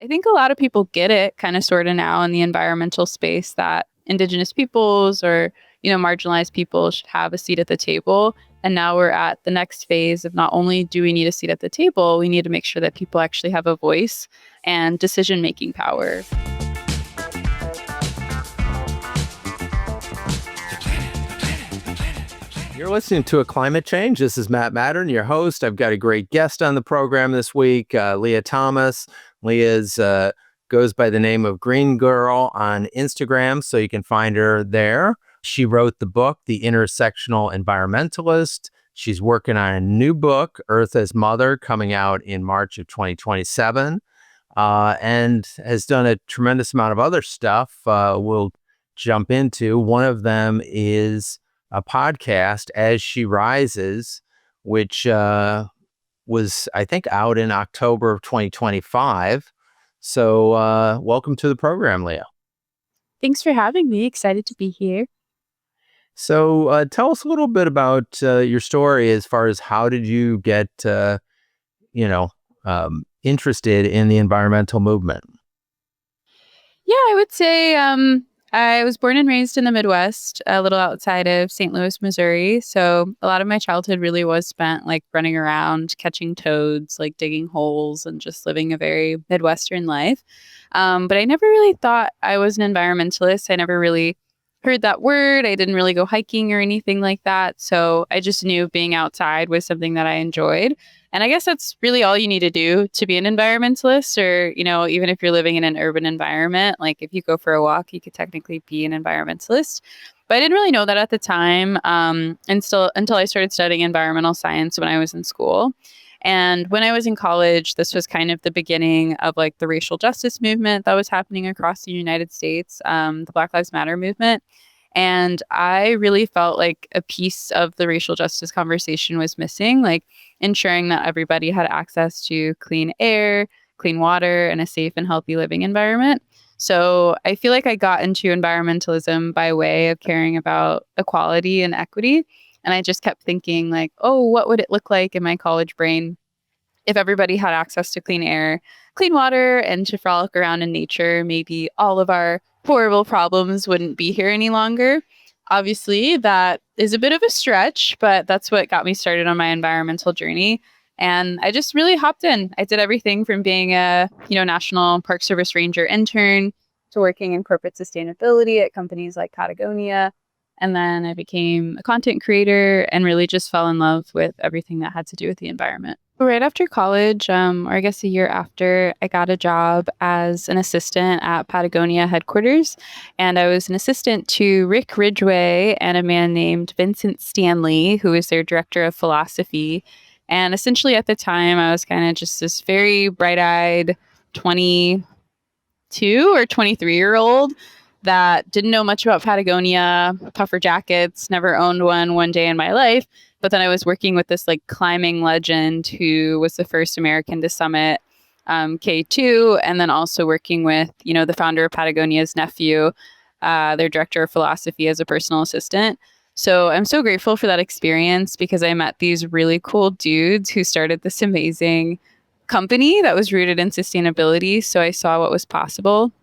I think a lot of people get it kind of sort of now in the environmental space that Indigenous peoples or, marginalized people should have a seat at the table. And now we're at the next phase of not only do we need a seat at the table, we need to make sure that people actually have a voice and decision-making power. You're listening to A Climate Change. This is Matern, your host. I've got a great guest on the program this week, Leah Thomas. Leah's goes by the name of Green Girl on Instagram, so you can find her there. She wrote the book, The Intersectional Environmentalist. She's working on a new book, Earth as Mother, coming out in March of 2027, and has done a tremendous amount of other stuff we'll jump into. One of them is a podcast, As She Rises, which was, I think, out in October of 2025. So welcome to the program, Leah. Thanks for having me. Excited to be here. So tell us a little bit about your story as far as how did you get, interested in the environmental movement? Yeah, I would say I was born and raised in the Midwest, a little outside of St. Louis, Missouri. So a lot of my childhood really was spent like running around, catching toads, like digging holes and just living a very Midwestern life. But I never really thought I was an environmentalist. I never really heard that word. I didn't really go hiking or anything like that. So I just knew being outside was something that I enjoyed. And I guess that's really all you need to do to be an environmentalist, or, even if you're living in an urban environment, like if you go for a walk, you could technically be an environmentalist. But I didn't really know that at the time, until I started studying environmental science when I was in school. And when I was in college, this was kind of the beginning of like the racial justice movement that was happening across the United States, the Black Lives Matter movement. And I really felt like a piece of the racial justice conversation was missing, like ensuring that everybody had access to clean air, clean water, and a safe and healthy living environment. So I feel like I got into environmentalism by way of caring about equality and equity. And I just kept thinking like, oh, what would it look like in my college brain if everybody had access to clean air, clean water, and to frolic around in nature? Maybe all of our horrible problems wouldn't be here any longer. Obviously, that is a bit of a stretch, but that's what got me started on my environmental journey. And I just really hopped in. I did everything from being a, National Park Service Ranger intern to working in corporate sustainability at companies like Patagonia. And then I became a content creator and really just fell in love with everything that had to do with the environment. Right after college, or I guess a year after, I got a job as an assistant at Patagonia headquarters. And I was an assistant to Rick Ridgway and a man named Vincent Stanley, who was their director of philosophy. And essentially at the time, I was kind of just this very bright-eyed 22 or 23-year-old that didn't know much about Patagonia, puffer jackets, never owned one day in my life. But then I was working with this like climbing legend who was the first American to summit K2, and then also working with, the founder of Patagonia's nephew, their director of philosophy, as a personal assistant. So I'm so grateful for that experience because I met these really cool dudes who started this amazing company that was rooted in sustainability. So I saw what was possible.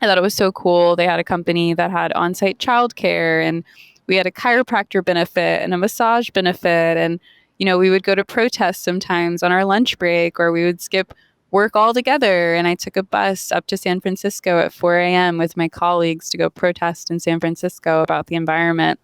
I thought it was so cool. They had a company that had on-site childcare, and we had a chiropractor benefit and a massage benefit. And, we would go to protests sometimes on our lunch break, or we would skip work altogether. And I took a bus up to San Francisco at 4 a.m. with my colleagues to go protest in San Francisco about the environment.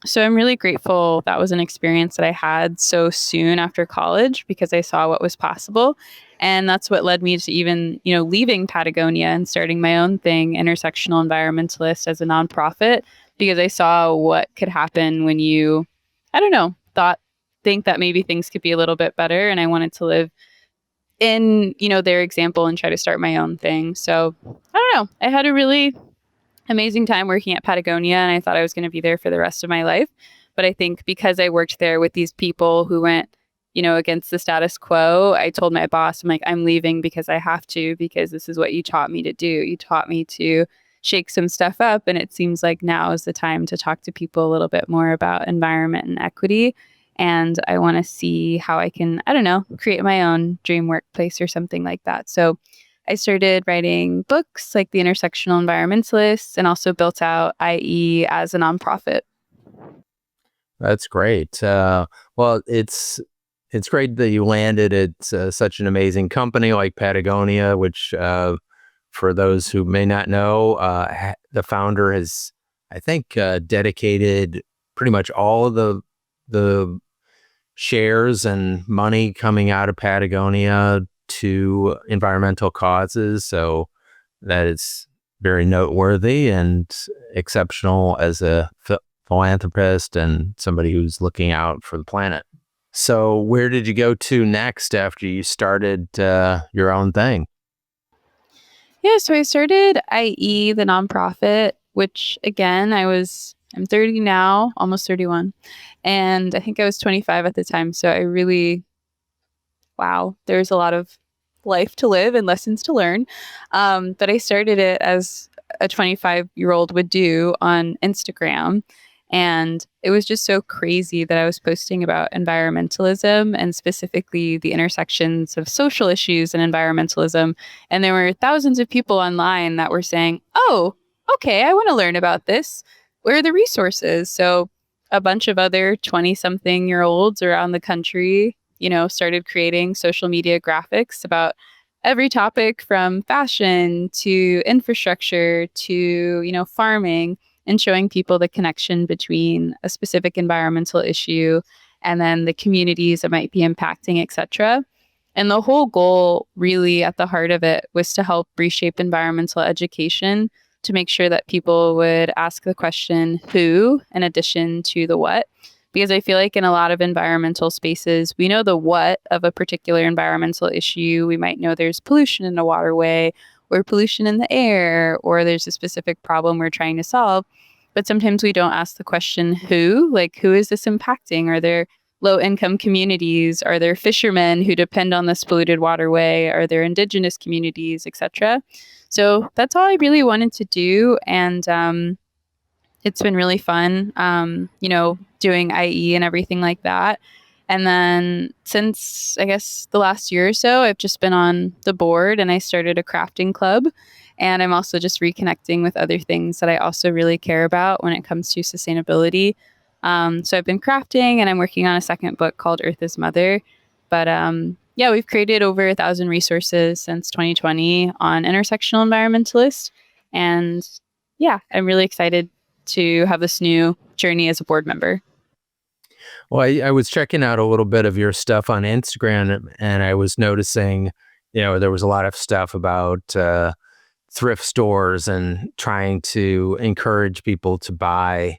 So I'm really grateful that was an experience that I had so soon after college because I saw what was possible. And that's what led me to even, leaving Patagonia and starting my own thing, Intersectional Environmentalist, as a nonprofit, because I saw what could happen when you, think that maybe things could be a little bit better. And I wanted to live in, their example and try to start my own thing. So I had a really amazing time working at Patagonia, and I thought I was going to be there for the rest of my life. But I think because I worked there with these people who went, against the status quo, I told my boss, I'm like, I'm leaving because I have to, because this is what you taught me to do. You taught me to shake some stuff up. And it seems like now is the time to talk to people a little bit more about environment and equity. And I want to see how I can, create my own dream workplace or something like that. So I started writing books like The Intersectional Environmentalist and also built out IE as a nonprofit. That's great. Well, it's great that you landed at such an amazing company like Patagonia, which for those who may not know, the founder has, I think, dedicated pretty much all of the shares and money coming out of Patagonia to environmental causes. So that is very noteworthy and exceptional as a philanthropist and somebody who's looking out for the planet. So where did you go to next after you started your own thing? Yeah, so I started IE, the nonprofit, which again, I'm 30 now, almost 31. And I think I was 25 at the time. So I really, wow, there's a lot of life to live and lessons to learn. But I started it as a 25-year-old would do on Instagram. And it was just so crazy that I was posting about environmentalism and specifically the intersections of social issues and environmentalism. And there were thousands of people online that were saying, oh, okay, I want to learn about this. Where are the resources? So a bunch of other 20-something-year-olds around the country, started creating social media graphics about every topic from fashion to infrastructure to, farming, and showing people the connection between a specific environmental issue and then the communities it might be impacting, etc. And the whole goal, really, at the heart of it, was to help reshape environmental education to make sure that people would ask the question who in addition to the what. Because I feel like in a lot of environmental spaces, we know the what of a particular environmental issue. We might know there's pollution in a waterway or pollution in the air, or there's a specific problem we're trying to solve. But sometimes we don't ask the question who, like who is this impacting? Are there low income communities? Are there fishermen who depend on this polluted waterway? Are there indigenous communities, etc.? So that's all I really wanted to do. And it's been really fun, doing IE and everything like that. And then since, I guess, the last year or so, I've just been on the board and I started a crafting club. And I'm also just reconnecting with other things that I also really care about when it comes to sustainability. So I've been crafting and I'm working on a second book called Earth is Mother. But yeah, we've created over 1,000 resources since 2020 on Intersectional Environmentalist. And yeah, I'm really excited to have this new journey as a board member. Well, I was checking out a little bit of your stuff on Instagram and I was noticing, there was a lot of stuff about thrift stores and trying to encourage people to buy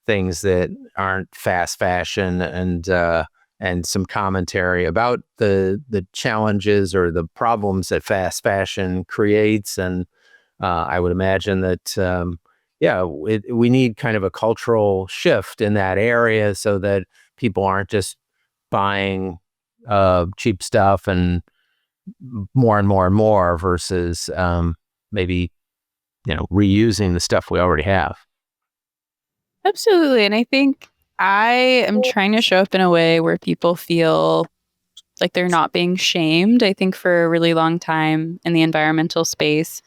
things that aren't fast fashion and some commentary about the challenges or the problems that fast fashion creates. And I would imagine that, we need kind of a cultural shift in that area so that people aren't just buying cheap stuff and more and more and more versus maybe, reusing the stuff we already have. Absolutely. And I think I am trying to show up in a way where people feel like they're not being shamed. I think for a really long time in the environmental space,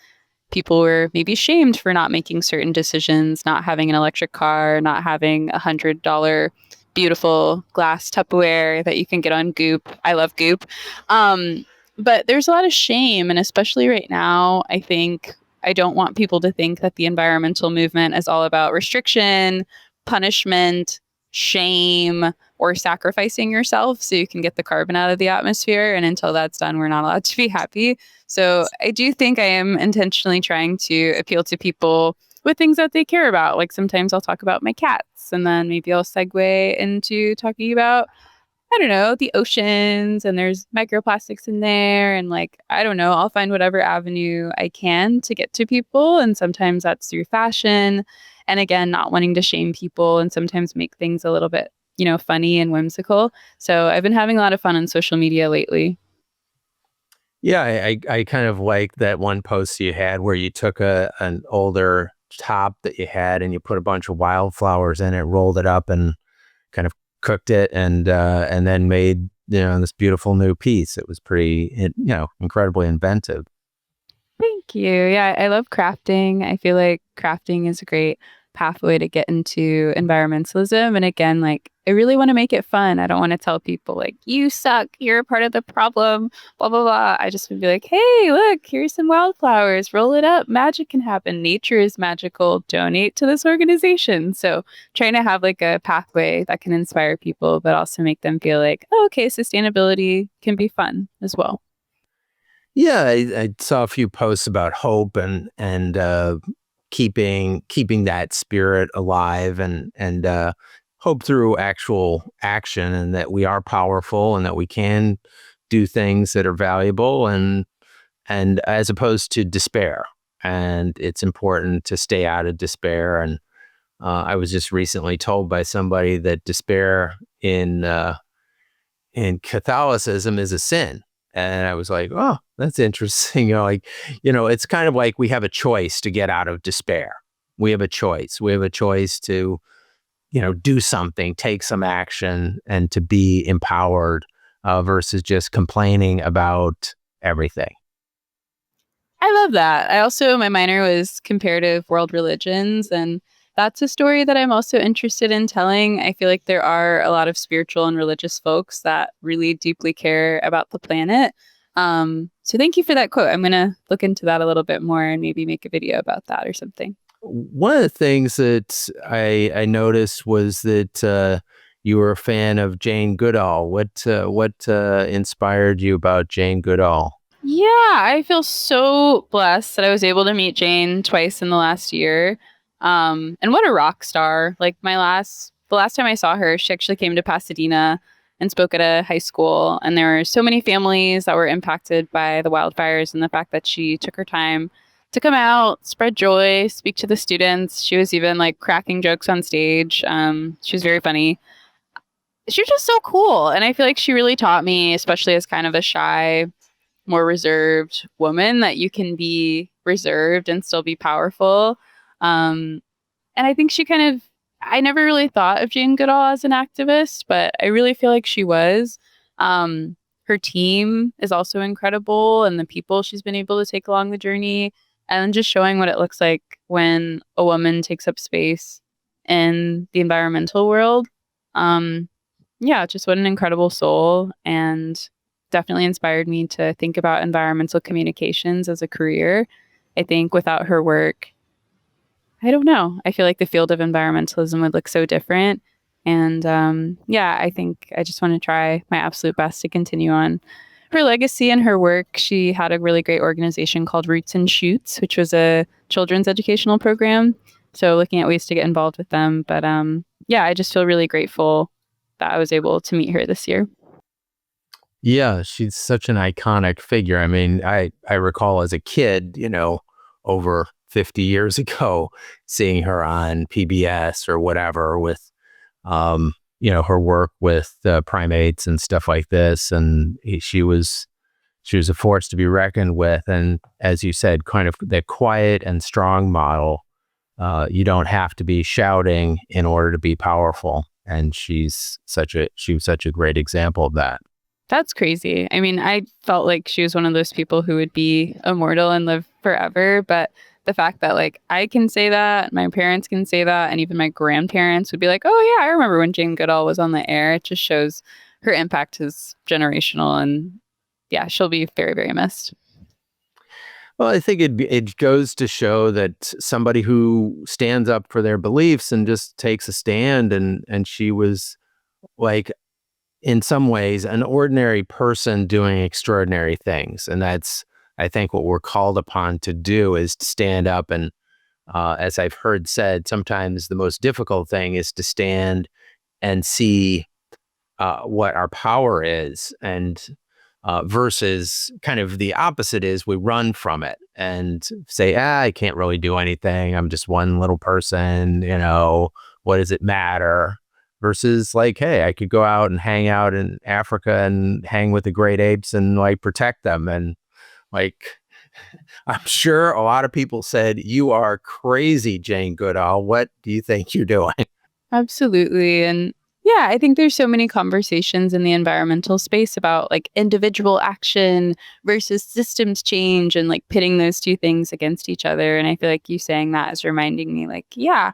people were maybe shamed for not making certain decisions, not having an electric car, not having $100 beautiful glass Tupperware that you can get on Goop. I love Goop. But there's a lot of shame. And especially right now, I think I don't want people to think that the environmental movement is all about restriction, punishment, shame, or sacrificing yourself so you can get the carbon out of the atmosphere. And until that's done, we're not allowed to be happy. So I do think I am intentionally trying to appeal to people with things that they care about. Like sometimes I'll talk about my cats and then maybe I'll segue into talking about, I don't know, the oceans and there's microplastics in there. And like, I don't know, I'll find whatever avenue I can to get to people. And sometimes that's through fashion. And again, not wanting to shame people and sometimes make things a little bit, funny and whimsical. So I've been having a lot of fun on social media lately. Yeah, I kind of like that one post you had where you took an older top that you had and you put a bunch of wildflowers in it, rolled it up and kind of cooked it and then made, this beautiful new piece. It was pretty, incredibly inventive. Thank you. Yeah, I love crafting. I feel like crafting is a great pathway to get into environmentalism. And again, like, I really want to make it fun. I don't want to tell people, like, you suck, you're a part of the problem, blah, blah, blah. I just would be like, hey, look, here's some wildflowers, roll it up. Magic can happen. Nature is magical. Donate to this organization. So, trying to have like a pathway that can inspire people, but also make them feel like, oh, okay, sustainability can be fun as well. Yeah, I saw a few posts about hope and keeping that spirit alive and hope through actual action, and that we are powerful and that we can do things that are valuable, and as opposed to despair. And it's important to stay out of despair. And I was just recently told by somebody that despair in Catholicism is a sin. And I was like, oh, that's interesting. It's kind of like we have a choice to get out of despair. We have a choice. We have a choice to, do something, take some action, and to be empowered versus just complaining about everything. I love that. My minor was comparative world religions, and that's a story that I'm also interested in telling. I feel like there are a lot of spiritual and religious folks that really deeply care about the planet. So thank you for that quote. I'm going to look into that a little bit more and maybe make a video about that or something. One of the things that I noticed was that you were a fan of Jane Goodall. What inspired you about Jane Goodall? Yeah, I feel so blessed that I was able to meet Jane twice in the last year. And what a rock star. Like the last time I saw her, she actually came to Pasadena and spoke at a high school. And there were so many families that were impacted by the wildfires, and the fact that she took her time to come out, spread joy, speak to the students. She was even like cracking jokes on stage. She was very funny. She was just so cool. And I feel like she really taught me, especially as kind of a shy, more reserved woman, that you can be reserved and still be powerful. Um, and I think I never really thought of Jane Goodall as an activist, but I really feel like she was. Um, Her team is also incredible, and the people she's been able to take along the journey, and just showing what it looks like when a woman takes up space in the environmental world. Um, yeah, just what an incredible soul, and definitely inspired me to think about environmental communications as a career. I think without her work, I don't know. I feel like the field of environmentalism would look so different. And yeah, I think I just want to try my absolute best to continue on her legacy and her work. She had a really great organization called Roots and Shoots, which was a children's educational program. So looking at ways to get involved with them. But yeah, I just feel really grateful that I was able to meet her this year. Yeah, she's such an iconic figure. I mean, I recall as a kid, over 50 years ago, seeing her on PBS or whatever with, her work with primates and stuff like this. And she was a force to be reckoned with. And as you said, kind of that quiet and strong model. You don't have to be shouting in order to be powerful. And she was such a great example of that. That's crazy. I mean, I felt like she was one of those people who would be immortal and live forever. But the fact that like I can say that, my parents can say that, and even my grandparents would be like, oh, yeah, I remember when Jane Goodall was on the air. It just shows her impact is generational. And yeah, she'll be very, very missed. Well, I think it goes to show that somebody who stands up for their beliefs and just takes a stand, and she was like, in some ways, an ordinary person doing extraordinary things. And that's, I think, what we're called upon to do, is to stand up. And as I've heard said, sometimes the most difficult thing is to stand and see what our power is, and versus kind of the opposite is we run from it and say, I can't really do anything. I'm just one little person, what does it matter? Versus like, hey, I could go out and hang out in Africa and hang with the great apes and like protect them. And like, I'm sure a lot of people said, you are crazy, Jane Goodall. What do you think you're doing? Absolutely. And Yeah, I think there's so many conversations in the environmental space about like individual action versus systems change and like pitting those two things against each other. And I feel like you saying that is reminding me like, yeah,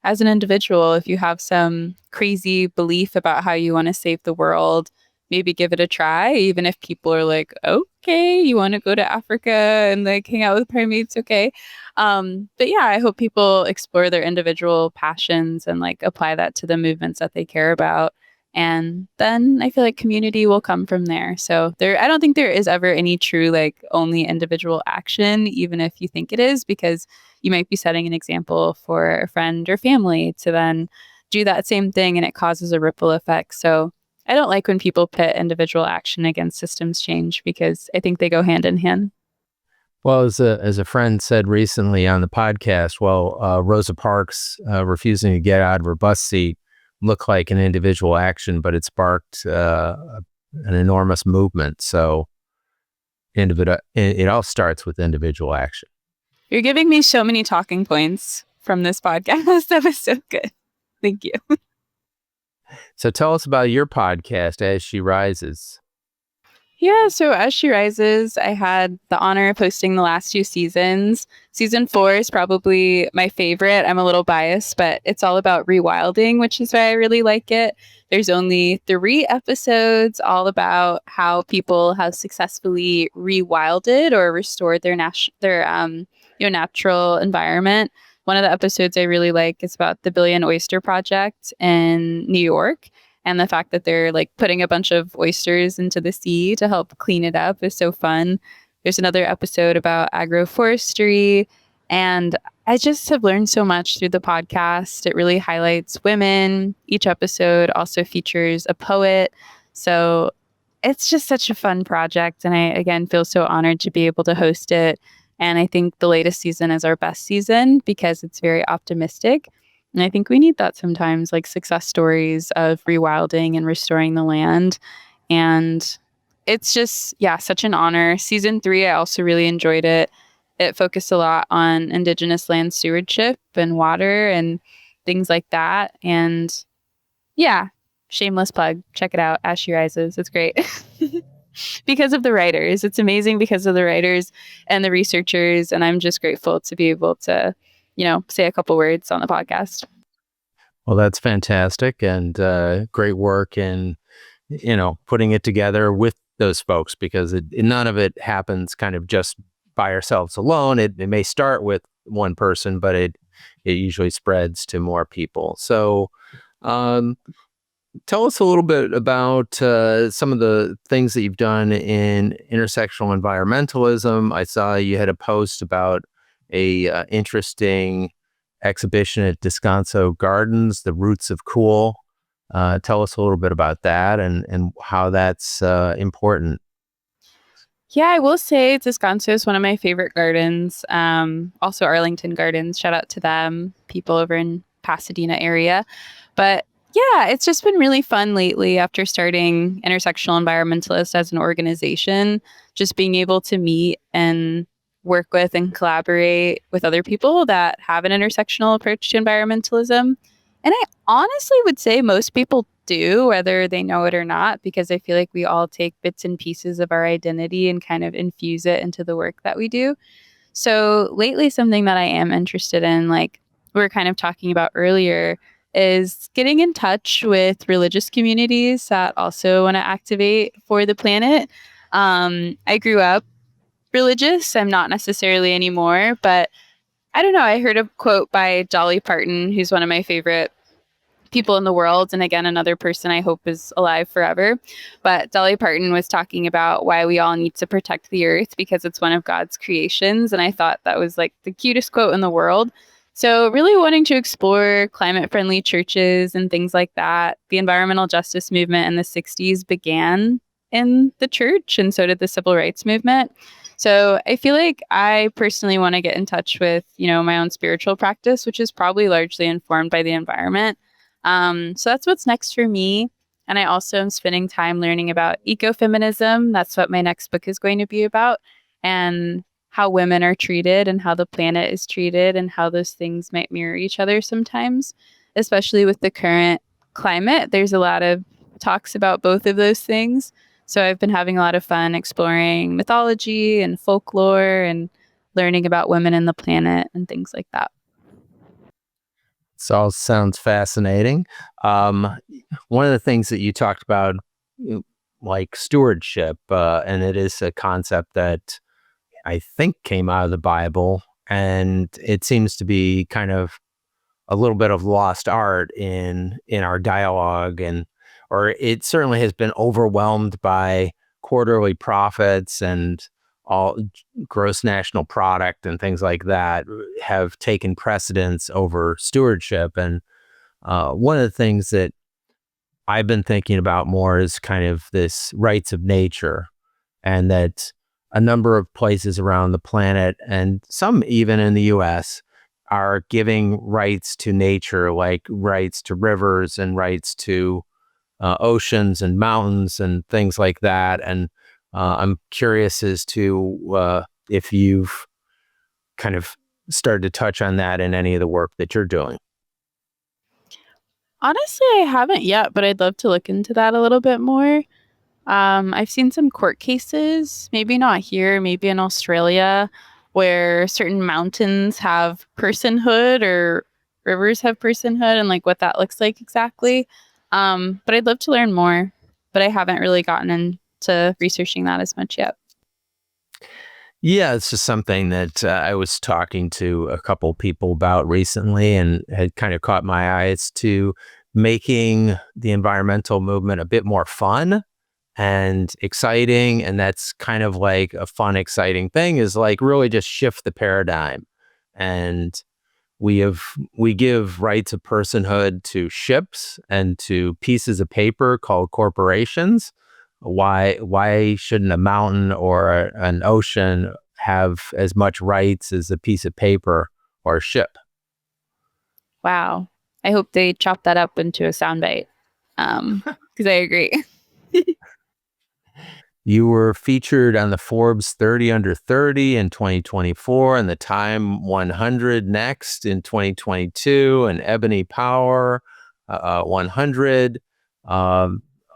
as an individual, if you have some crazy belief about how you want to save the world, maybe give it a try, even if people are like, okay, you want to go to Africa and like hang out with primates, okay. But yeah, I hope people explore their individual passions and like apply that to the movements that they care about. And then I feel like community will come from there. So I don't think there is ever any true like only individual action, even if you think it is, because you might be setting an example for a friend or family to then do that same thing and it causes a ripple effect. So I don't like when people pit individual action against systems change because I think they go hand in hand. Well, as a friend said recently on the podcast, Rosa Parks refusing to get out of her bus seat looked like an individual action, but it sparked an enormous movement. So it all starts with individual action. You're giving me so many talking points from this podcast. That was so good. Thank you. So tell us about your podcast, As She Rises. Yeah, so As She Rises, I had the honor of hosting the last two seasons. Season 4 is probably my favorite. I'm a little biased, but it's all about rewilding, which is why I really like it. There's only 3 episodes all about how people have successfully rewilded or restored their natural environment. One of the episodes I really like is about the Billion Oyster Project in New York. And the fact that they're like putting a bunch of oysters into the sea to help clean it up is so fun. There's another episode about agroforestry. And I just have learned so much through the podcast. It really highlights women. Each episode also features a poet. So it's just such a fun project. And I, again, feel so honored to be able to host it. And I think the latest season is our best season because it's very optimistic. And I think we need that sometimes, like success stories of rewilding and restoring the land. And it's just, yeah, such an honor. Season 3, I also really enjoyed it. It focused a lot on Indigenous land stewardship and water and things like that. And yeah, shameless plug. Check it out, As She Rises. It's great. Because of the writers. It's amazing because of the writers and the researchers. And I'm just grateful to be able to, say a couple words on the podcast. Well, that's fantastic and great work in, putting it together with those folks because none of it happens kind of just by ourselves alone. It may start with one person, but it usually spreads to more people. So tell us a little bit about some of the things that you've done in intersectional environmentalism. I saw you had a post about a interesting exhibition at Descanso Gardens, The Roots of Cool. Tell us a little bit about that and how that's important. Yeah, I will say Descanso is one of my favorite gardens. Also Arlington Gardens, shout out to them, people over in Pasadena area. But yeah, it's just been really fun lately after starting Intersectional Environmentalist as an organization, just being able to meet and work with and collaborate with other people that have an intersectional approach to environmentalism. And I honestly would say most people do, whether they know it or not, because I feel like we all take bits and pieces of our identity and kind of infuse it into the work that we do. So lately, something that I am interested in, like we were kind of talking about earlier, is getting in touch with religious communities that also want to activate for the planet. I grew up religious. I'm not necessarily anymore, but I don't know. I heard a quote by Dolly Parton, who's one of my favorite people in the world. And again, another person I hope is alive forever. But Dolly Parton was talking about why we all need to protect the earth because it's one of God's creations. And I thought that was like the cutest quote in the world. So really wanting to explore climate friendly churches and things like that. The environmental justice movement in the 60s began in the church, and so did the civil rights movement. So I feel like I personally want to get in touch with, my own spiritual practice, which is probably largely informed by the environment. So that's what's next for me. And I also am spending time learning about ecofeminism. That's what my next book is going to be about, and how women are treated and how the planet is treated and how those things might mirror each other sometimes, especially with the current climate, there's a lot of talks about both of those things. So I've been having a lot of fun exploring mythology and folklore and learning about women and the planet and things like that. This all sounds fascinating. One of the things that you talked about, like stewardship, and it is a concept that I think came out of the Bible, and it seems to be kind of a little bit of lost art in our dialogue, and or it certainly has been overwhelmed by quarterly profits and all gross national product and things like that have taken precedence over stewardship. And one of the things that I've been thinking about more is kind of this rights of nature, and that a number of places around the planet, and some even in the US, are giving rights to nature, like rights to rivers and rights to oceans and mountains and things like that. And I'm curious as to if you've kind of started to touch on that in any of the work that you're doing. Honestly, I haven't yet, but I'd love to look into that a little bit more. I've seen some court cases, maybe not here, maybe in Australia, where certain mountains have personhood or rivers have personhood and like what that looks like exactly. But I'd love to learn more, but I haven't really gotten into researching that as much yet. Yeah, it's just something that I was talking to a couple people about recently and had kind of caught my eye. It's to making the environmental movement a bit more fun and exciting. And that's kind of like a fun, exciting thing, is like really just shift the paradigm. And we give rights of personhood to ships and to pieces of paper called corporations. Why shouldn't a mountain or an ocean have as much rights as a piece of paper or a ship? Wow. I hope they chop that up into a soundbite. Because I agree. You were featured on the Forbes 30 Under 30 in 2024 and the Time 100 Next in 2022 and Ebony Power 100.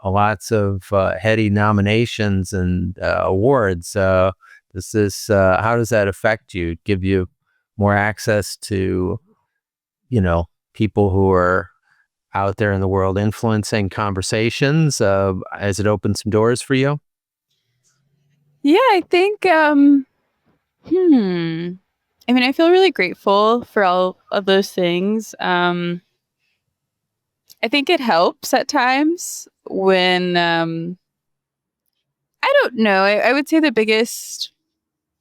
Lots of heady nominations and awards. How does that affect you? Give you more access to, people who are out there in the world influencing conversations as it opens some doors for you? Yeah, I think hmm. I mean, I feel really grateful for all of those things. I think it helps at times when I don't know. I would say the biggest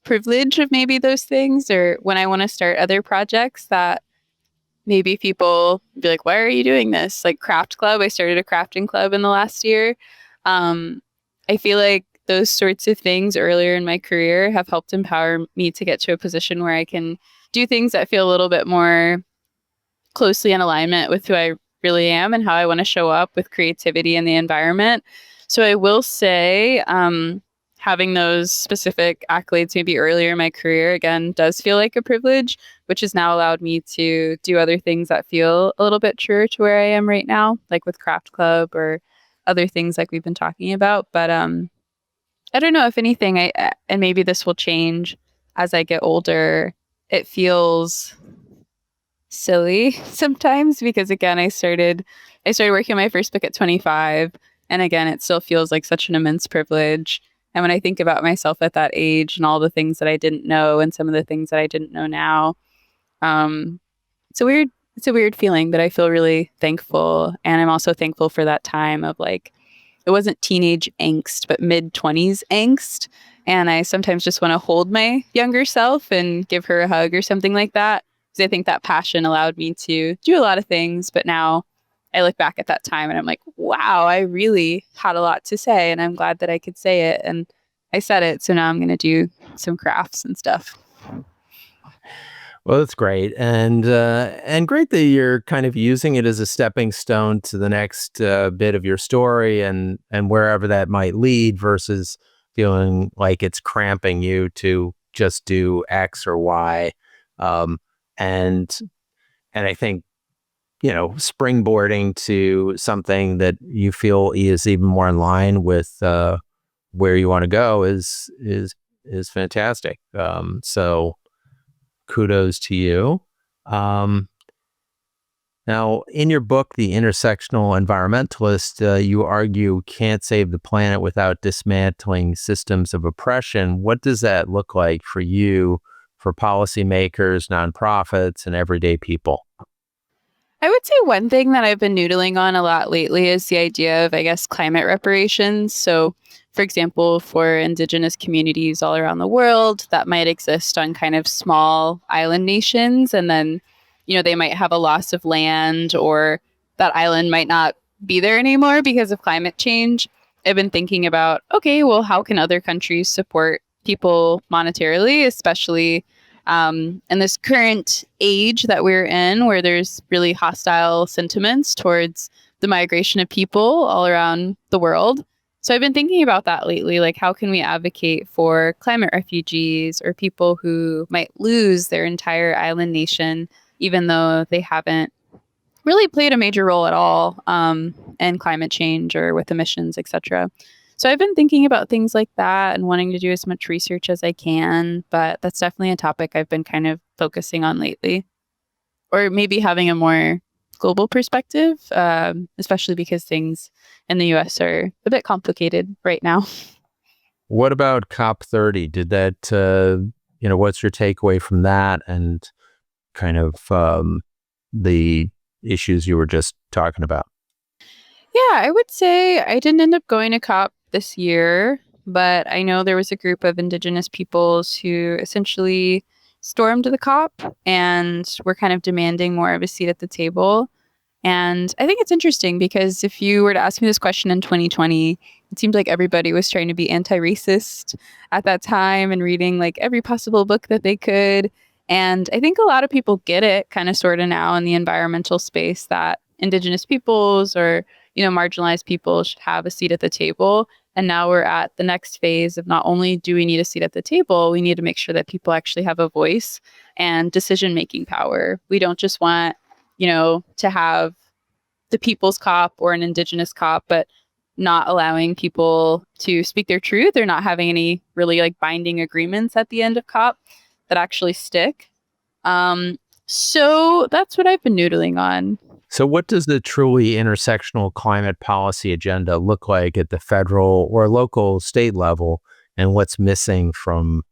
privilege of maybe those things, or when I want to start other projects that maybe people be like, "Why are you doing this?" Like craft club. I started a crafting club in the last year. Um, I feel like those sorts of things earlier in my career have helped empower me to get to a position where I can do things that feel a little bit more closely in alignment with who I really am and how I want to show up with creativity in the environment. So I will say, having those specific accolades maybe earlier in my career again does feel like a privilege, which has now allowed me to do other things that feel a little bit truer to where I am right now, like with Craft Club or other things like we've been talking about. But I don't know, if anything, and maybe this will change as I get older. It feels silly sometimes because again I started working on my first book at 25, and again it still feels like such an immense privilege. And when I think about myself at that age and all the things that I didn't know and some of the things that I didn't know now, um it's a weird feeling, but I feel really thankful. And I'm also thankful for that time of like, it wasn't teenage angst, but mid 20s angst. And I sometimes just want to hold my younger self and give her a hug or something like that. Because I think that passion allowed me to do a lot of things. But now I look back at that time and I'm like, wow, I really had a lot to say. And I'm glad that I could say it. And I said it. So now I'm going to do some crafts and stuff. Well, that's great, and great that you're kind of using it as a stepping stone to the next bit of your story, and wherever that might lead, versus feeling like it's cramping you to just do X or Y. Um, and and I think springboarding to something that you feel is even more in line with where you want to go is fantastic. So kudos to you. Now, in your book, The Intersectional Environmentalist, you argue can't save the planet without dismantling systems of oppression. What does that look like for you, for policymakers, nonprofits, and everyday people? I would say one thing that I've been noodling on a lot lately is the idea of, I guess, climate reparations. So, for example, for Indigenous communities all around the world that might exist on kind of small island nations, and then, they might have a loss of land, or that island might not be there anymore because of climate change. I've been thinking about, okay, well, how can other countries support people monetarily, especially in this current age that we're in, where there's really hostile sentiments towards the migration of people all around the world. So I've been thinking about that lately, like how can we advocate for climate refugees or people who might lose their entire island nation, even though they haven't really played a major role at all in climate change or with emissions, etc. So I've been thinking about things like that and wanting to do as much research as I can, but that's definitely a topic I've been kind of focusing on lately, or maybe having a more global perspective, especially because things in the US are a bit complicated right now. What about COP30? Did that, what's your takeaway from that and kind of the issues you were just talking about? Yeah, I would say I didn't end up going to COP this year, but I know there was a group of Indigenous peoples who essentially stormed the COP and were kind of demanding more of a seat at the table. And I think it's interesting because if you were to ask me this question in 2020, it seemed like everybody was trying to be anti-racist at that time and reading like every possible book that they could. And I think a lot of people get it kind of sort of now in the environmental space that Indigenous peoples or, marginalized people should have a seat at the table. And now we're at the next phase of not only do we need a seat at the table, we need to make sure that people actually have a voice and decision-making power. We don't just want to have the People's Cop or an Indigenous cop, but not allowing people to speak their truth or not having any really like binding agreements at the end of COP that actually stick. So that's what I've been noodling on. So what does the truly intersectional climate policy agenda look like at the federal or local state level, and what's missing from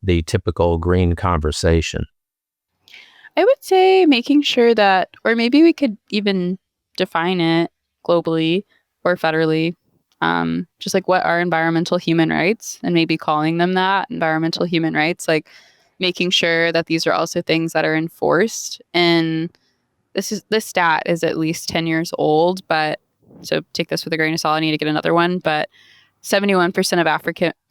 the typical green conversation? I would say making sure that, or maybe we could even define it globally or federally, just like what are environmental human rights and maybe calling them that environmental human rights, like making sure that these are also things that are enforced. And this stat is at least 10 years old, but so take this with a grain of salt. I need to get another one, but 71% of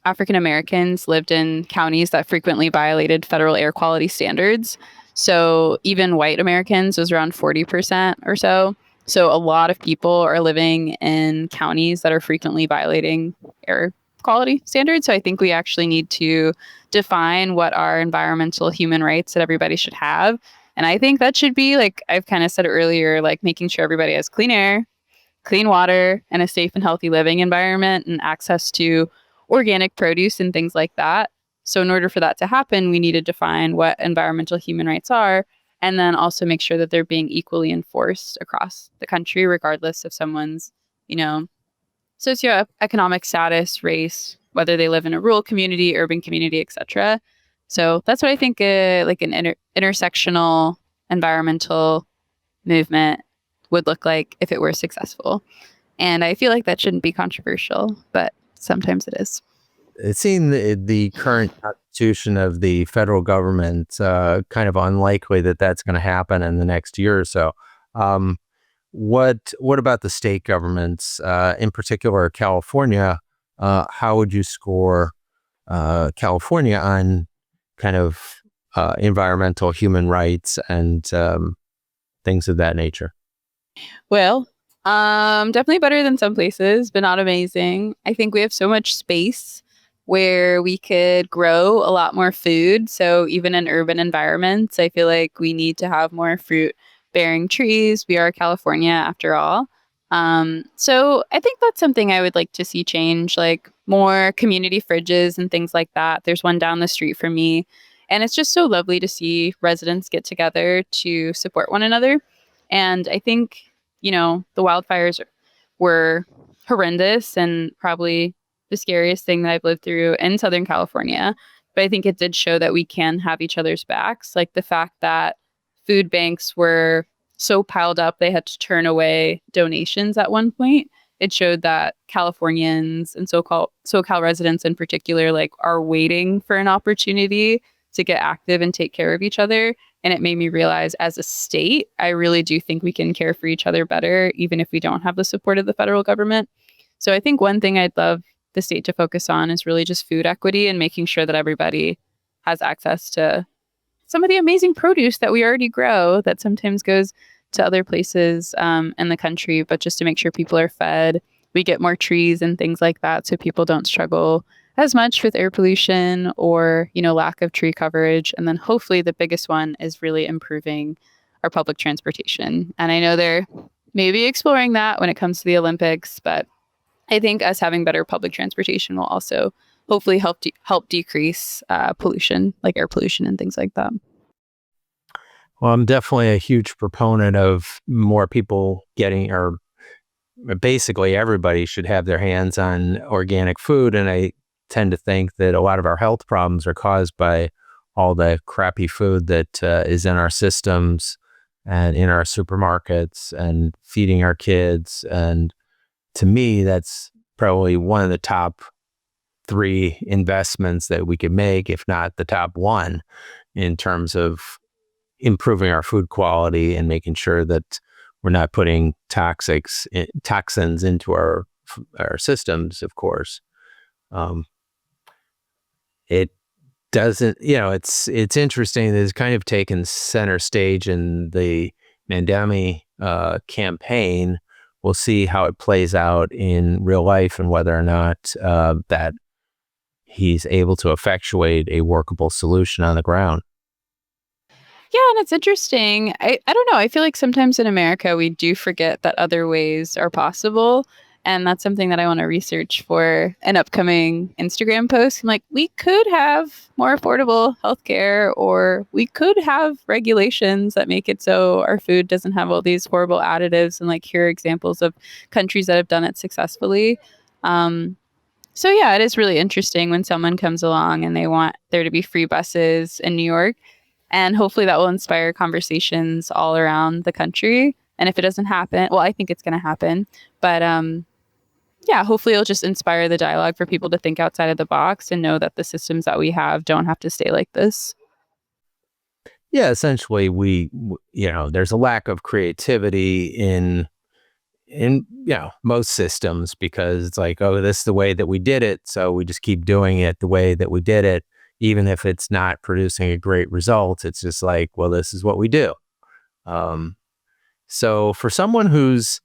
African Americans lived in counties that frequently violated federal air quality standards. So even white Americans was around 40% or so. So a lot of people are living in counties that are frequently violating air quality standards. So I think we actually need to define what are environmental human rights that everybody should have. And I think that should be, like I've kind of said earlier, like making sure everybody has clean air, clean water, and a safe and healthy living environment and access to organic produce and things like that. So in order for that to happen, we need to define what environmental human rights are and then also make sure that they're being equally enforced across the country, regardless of someone's, socioeconomic status, race, whether they live in a rural community, urban community, etc. So that's what I think like an intersectional environmental movement would look like if it were successful. And I feel like that shouldn't be controversial, but sometimes it is. It seems the current constitution of the federal government kind of unlikely that that's going to happen in the next year or so. What about the state governments, in particular California? How would you score California on kind of environmental human rights and things of that nature? Well, definitely better than some places, but not amazing. I think we have so much space where we could grow a lot more food. So even in urban environments, I feel like we need to have more fruit bearing trees. We are California after all. So I think that's something I would like to see change, like more community fridges and things like that. There's one down the street from me. And it's just so lovely to see residents get together to support one another. And I think, the wildfires were horrendous and probably the scariest thing that I've lived through in Southern California. But I think it did show that we can have each other's backs. Like the fact that food banks were so piled up, they had to turn away donations at one point. It showed that Californians and SoCal residents in particular, like, are waiting for an opportunity to get active and take care of each other. And it made me realize, as a state, I really do think we can care for each other better, even if we don't have the support of the federal government. So I think one thing I'd love the state to focus on is really just food equity and making sure that everybody has access to some of the amazing produce that we already grow that sometimes goes to other places in the country, but just to make sure people are fed, we get more trees and things like that so people don't struggle as much with air pollution or, lack of tree coverage. And then hopefully the biggest one is really improving our public transportation. And I know they're maybe exploring that when it comes to the Olympics, but I think us having better public transportation will also hopefully help decrease pollution, like air pollution and things like that. Well, I'm definitely a huge proponent of more people getting, or basically everybody should have their hands on organic food. And I tend to think that a lot of our health problems are caused by all the crappy food that is in our systems and in our supermarkets and feeding our kids. And to me, that's probably one of the top 3 investments that we could make, if not the top 1, in terms of improving our food quality and making sure that we're not putting toxins into our systems. Of course, it doesn't. It's interesting that it's kind of taken center stage in the Mandami campaign. We'll see how it plays out in real life and whether or not that he's able to effectuate a workable solution on the ground. Yeah, and it's interesting. I don't know. I feel like sometimes in America, we do forget that other ways are possible. And that's something that I want to research for an upcoming Instagram post. I'm like, we could have more affordable healthcare, or we could have regulations that make it so our food doesn't have all these horrible additives, and like here are examples of countries that have done it successfully. So yeah, it is really interesting when someone comes along and they want there to be free buses in New York. And hopefully that will inspire conversations all around the country. And if it doesn't happen, well, I think it's going to happen. But yeah, hopefully it'll just inspire the dialogue for people to think outside of the box and know that the systems that we have don't have to stay like this. Yeah, essentially, there's a lack of creativity in most systems, because it's like, oh, this is the way that we did it, so we just keep doing it the way that we did it, even if it's not producing a great result. It's just like, well, this is what we do. So for someone who's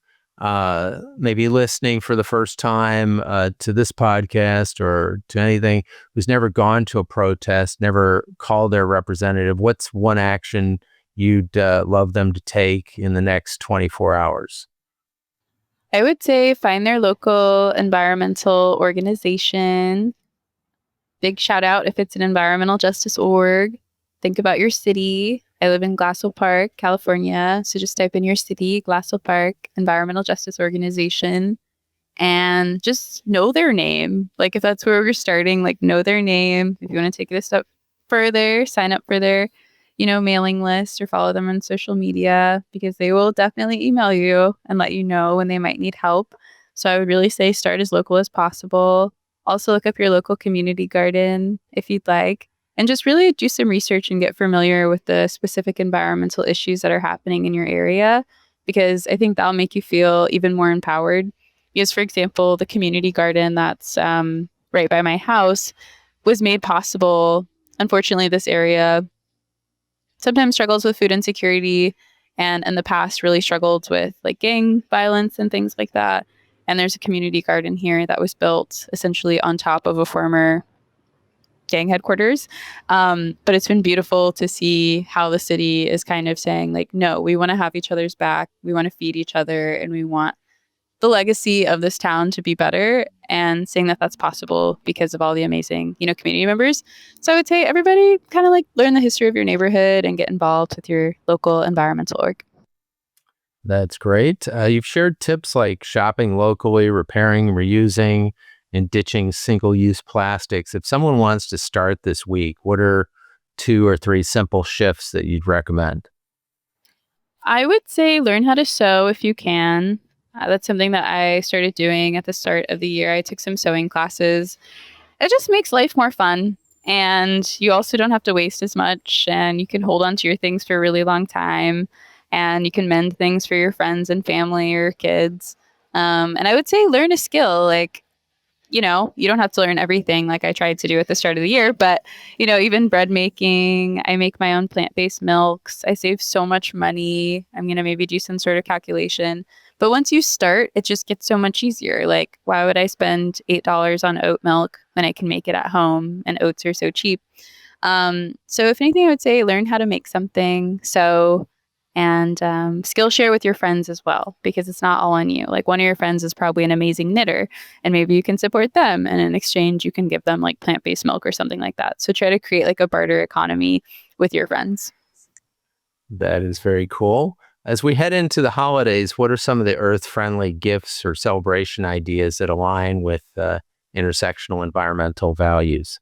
maybe listening for the first time to this podcast or to anything, who's never gone to a protest, never called their representative, what's one action you'd love them to take in the next 24 hours? I would say find their local environmental organization. Big shout out if it's an environmental justice org. Think about your city. I live in Glassell Park, California. So just type in your city, Glassell Park Environmental Justice Organization, and just know their name. Like if that's where we're starting, like know their name. If you want to take it a step further, sign up for their, mailing list or follow them on social media, because they will definitely email you and let you know when they might need help. So I would really say start as local as possible. Also look up your local community garden if you'd like, and just really do some research and get familiar with the specific environmental issues that are happening in your area, because I think that'll make you feel even more empowered. Because, for example, the community garden that's right by my house was made possible. Unfortunately, this area sometimes struggles with food insecurity, and in the past really struggled with like gang violence and things like that. And there's a community garden here that was built essentially on top of a former gang headquarters. But it's been beautiful to see how the city is kind of saying, like, no, we want to have each other's back. We want to feed each other, and we want the legacy of this town to be better, and saying that that's possible because of all the amazing, community members. So I would say everybody kind of like learn the history of your neighborhood and get involved with your local environmental org. That's great. You've shared tips like shopping locally, repairing, reusing, and ditching single-use plastics. If someone wants to start this week, what are 2 or 3 simple shifts that you'd recommend? I would say learn how to sew if you can. That's something that I started doing at the start of the year. I took some sewing classes. It just makes life more fun. And you also don't have to waste as much. And you can hold on to your things for a really long time. And you can mend things for your friends and family or kids. And I would say learn a skill. Like, you don't have to learn everything like I tried to do at the start of the year, but, even bread making, I make my own plant-based milks. I save so much money. I'm going to maybe do some sort of calculation. But once you start, it just gets so much easier. Like, why would I spend $8 on oat milk when I can make it at home and oats are so cheap? So if anything, I would say learn how to make something. So and Skillshare with your friends as well, because it's not all on you. Like, one of your friends is probably an amazing knitter, and maybe you can support them, and in exchange you can give them like plant-based milk or something like that. So try to create like a barter economy with your friends. That is very cool. As we head into the holidays, what are some of the earth-friendly gifts or celebration ideas that align with intersectional environmental values?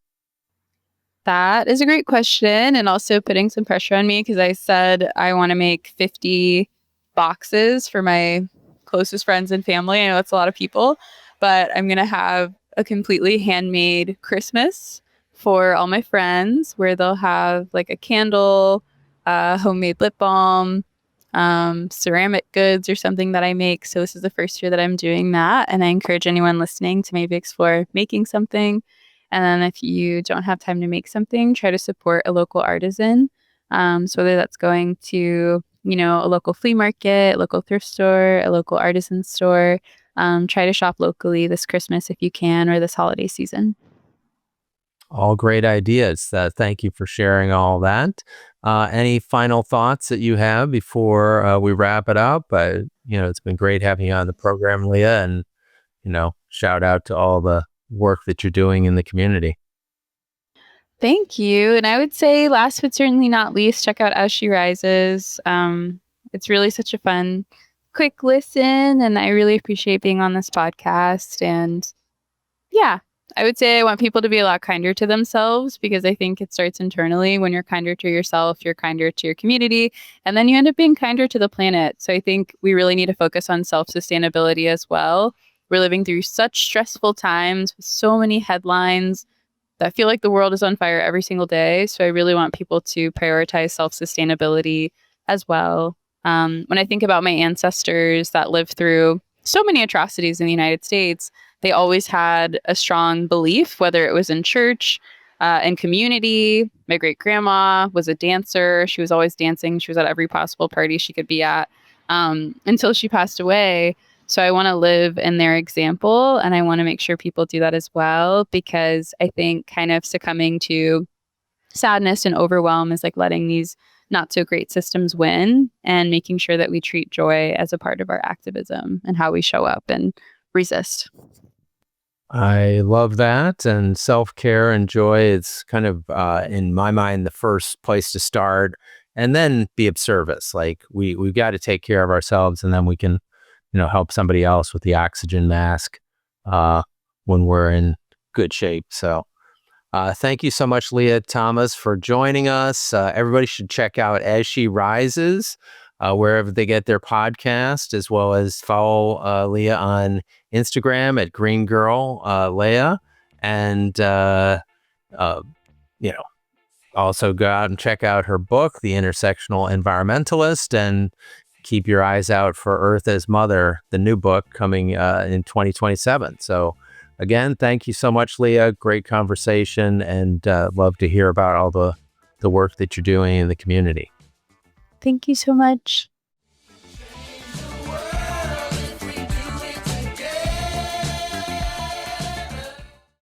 That is a great question, and also putting some pressure on me because I said I want to make 50 boxes for my closest friends and family. I know it's a lot of people, but I'm going to have a completely handmade Christmas for all my friends where they'll have like a candle, homemade lip balm, ceramic goods or something that I make. So this is the first year that I'm doing that. And I encourage anyone listening to maybe explore making something. And then if you don't have time to make something, try to support a local artisan. So whether that's going to, a local flea market, local thrift store, a local artisan store, try to shop locally this Christmas if you can, or this holiday season. All great ideas. Thank you for sharing all that. Any final thoughts that you have before we wrap it up? It's been great having you on the program, Leah, and shout out to all the work that you're doing in the community. Thank you. And I would say, last but certainly not least, check out As She Rises. It's really such a fun, quick listen, and I really appreciate being on this podcast. And yeah, I would say I want people to be a lot kinder to themselves, because I think it starts internally. When you're kinder to yourself, you're kinder to your community, and then you end up being kinder to the planet. So I think we really need to focus on self-sustainability as well. We're living through such stressful times with so many headlines that feel like the world is on fire every single day. So I really want people to prioritize self-sustainability as well. When I think about my ancestors that lived through so many atrocities in the United States, they always had a strong belief, whether it was in church, in community. My great grandma was a dancer. She was always dancing. She was at every possible party she could be at, until she passed away. So I want to live in their example, and I want to make sure people do that as well, because I think kind of succumbing to sadness and overwhelm is like letting these not so great systems win, and making sure that we treat joy as a part of our activism and how we show up and resist. I love that. And self-care and joy is kind of, in my mind, the first place to start, and then be of service. Like we've got to take care of ourselves, and then we can help somebody else with the oxygen mask when we're in good shape. So thank you so much, Leah Thomas, for joining us. Everybody should check out As She Rises, wherever they get their podcast, as well as follow Leah on Instagram at Green Girl Leah. And, also go out and check out her book, The Intersectional Environmentalist, and keep your eyes out for Earth as Mother, the new book coming in 2027. So again, thank you so much, Leah. Great conversation, and love to hear about all the work that you're doing in the community. Thank you so much.